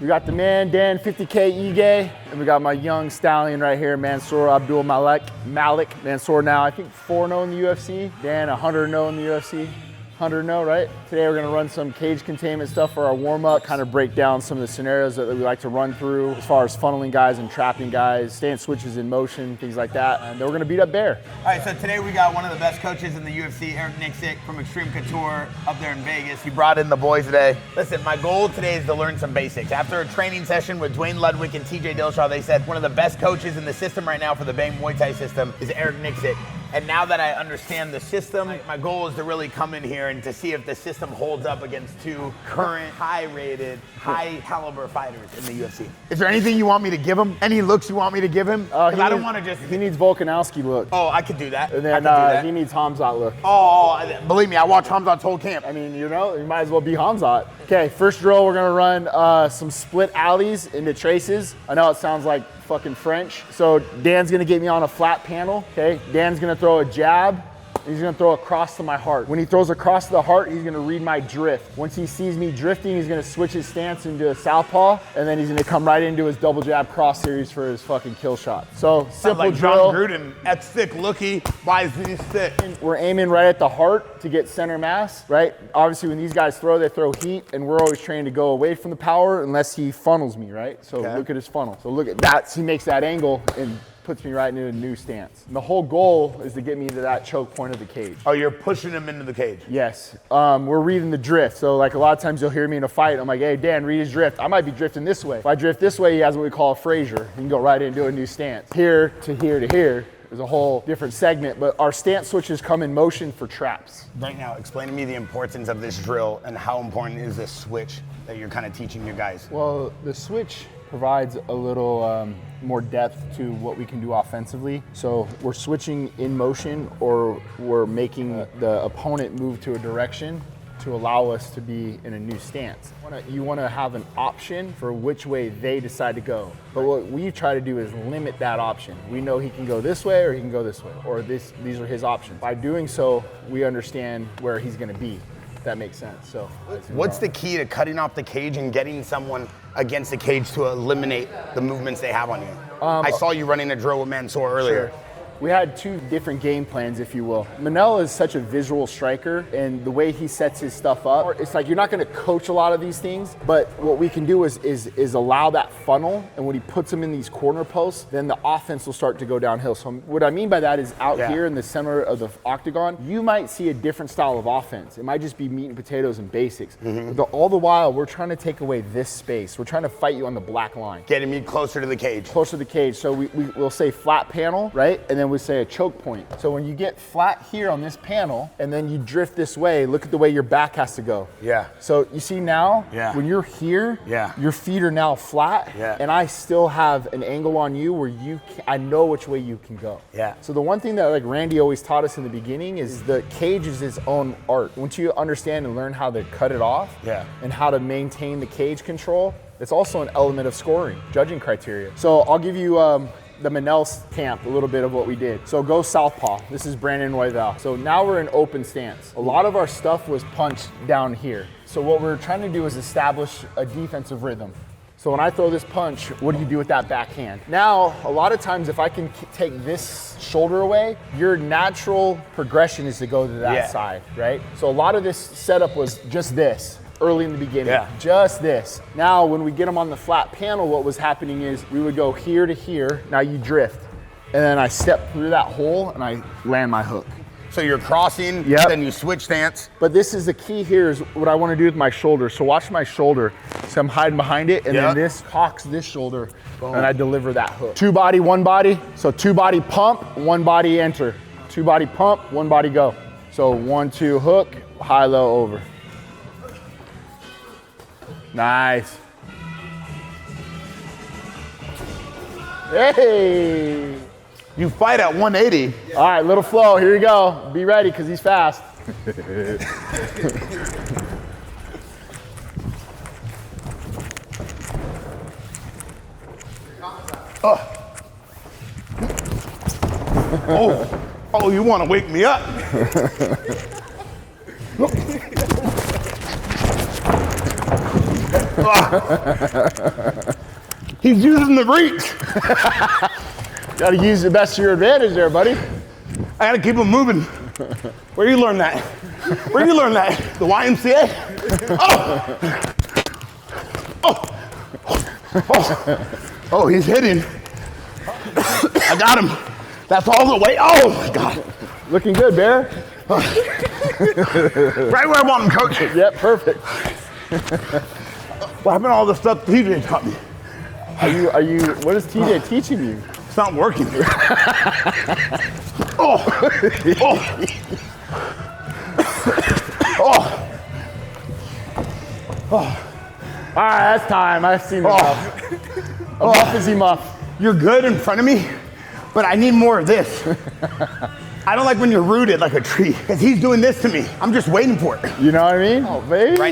We got the man, Dan 50K Ige, and we got my young stallion right here, Mansoor Abdul Malik. Mansoor now, I think 4-0 in the UFC. Dan 100-0 in the UFC. 100-0, right? Today we're gonna run some cage containment stuff for our warm-up, kind of break down some of the scenarios that we like to run through as far as funneling guys and trapping guys, stance switches in motion, things like that. And then we're gonna beat up Bear. All right, so today we got one of the best coaches in the UFC, Nicksick from Extreme Couture up there in Vegas. He brought in the boys today. Listen, my goal today is to learn some basics. After a training session with Dwayne Ludwig and TJ Dillashaw, they said one of the best coaches in the system right now for the Bang Muay Thai system is Nicksick. And now that I understand the system, my goal is to really come in here and to see if the system holds up against two current, high-rated, high-caliber fighters in the UFC. Is there anything you want me to give him? Any looks you want me to give him? Because I don't want to just... He needs Volkanovski look. Oh, I could do that. And then he needs Hamzat look. Oh, believe me, I watched Hamzat's whole camp. I mean, you know, you might as well be Hamzat. Okay, first drill, we're gonna run some split alleys into traces. I know it sounds like fucking French. So Dan's gonna get me on a flat panel, okay? Dan's gonna throw a jab, and he's gonna throw across to my heart. When he throws across to the heart, he's gonna read my drift. Once he sees me drifting, he's gonna switch his stance into a southpaw, and then he's gonna come right into his double jab cross series for his fucking kill shot. So simple like drill. John Gruden, that's thick looky, why is he thick? We're aiming right at the heart to get center mass, right? Obviously when these guys throw, they throw heat, and we're always trained to go away from the power unless he funnels me, right? So look at his funnel. So look at that, he makes that angle and puts me right into a new stance. And the whole goal is to get me to that choke point of the cage. Oh, you're pushing him into the cage? Yes, we're reading the drift. So like a lot of times you'll hear me in a fight, I'm like, hey Dan, read his drift. I might be drifting this way. If I drift this way, he has what we call a Frazier. He can go right into a new stance. Here to here to here is a whole different segment, but our stance switches come in motion for traps. Right now, explain to me the importance of this drill and how important is this switch that you're kind of teaching your guys? Well, the switch provides a little more depth to what we can do offensively. So we're switching in motion, or we're making the opponent move to a direction to allow us to be in a new stance. You want to have an option for which way they decide to go. But what we try to do is limit that option. We know he can go this way or he can go this way, or these are his options. By doing so, we understand where he's going to be. If that makes sense. So what's the key to cutting off the cage and getting someone against the cage to eliminate the movements they have on you? I saw you running a drill with Mansoor earlier. Sure. We had two different game plans, if you will. Manel is such a visual striker, and the way he sets his stuff up, it's like you're not gonna coach a lot of these things, but what we can do is allow that funnel, and when he puts them in these corner posts, then the offense will start to go downhill. So what I mean by that is out here in the center of the octagon, you might see a different style of offense. It might just be meat and potatoes and basics. All the while, we're trying to take away this space. We're trying to fight you on the black line. Getting me closer to the cage. Closer to the cage. So we'll say flat panel, right? And then we say a choke point. So when you get flat here on this panel and then you drift this way, look at the way your back has to go. Yeah. So you see now, when you're here, your feet are now flat, and I still have an angle on you where I know which way you can go. Yeah. So the one thing that like Randy always taught us in the beginning is the cage is its own art. Once you understand and learn how to cut it off and how to maintain the cage control, it's also an element of scoring, judging criteria. So I'll give you the Manel's camp, a little bit of what we did. So go southpaw. This is Brandon Royval. So now we're in open stance. A lot of our stuff was punched down here. So what we're trying to do is establish a defensive rhythm. So when I throw this punch, what do you do with that backhand? Now, a lot of times if I can take this shoulder away, your natural progression is to go to that side, right? So a lot of this setup was just this. Early in the beginning, just this. Now, when we get them on the flat panel, what was happening is we would go here to here. Now you drift, and then I step through that hole and I land my hook. So you're crossing, then you switch stance. But this is the key here is what I want to do with my shoulder. So watch my shoulder. So I'm hiding behind it, and then this hawks this shoulder, and I deliver that hook. 2 body, 1 body. So 2 body pump, 1 body enter. 2 body pump, 1 body go. So 1, 2 hook, high, low, over. Nice. Hey. You fight at 180. All right, little flow. Here you go. Be ready, because he's fast. Oh, you want to wake me up? He's using the reach. Got to use the best to your advantage there, buddy. I got to keep him moving. Where you learn that? Where you learn that? The YMCA? Oh, he's hitting. I got him. That's all the way. Oh my God. Looking good, Bear. Right where I want him, coach. Yep, perfect. What happened to all the stuff TJ taught me? What is TJ teaching you? It's not working. All right, that's time. I've seen enough. A muff is he muff. You're good in front of me, but I need more of this. I don't like when you're rooted like a tree, because he's doing this to me. I'm just waiting for it. You know what I mean? Oh, baby. Right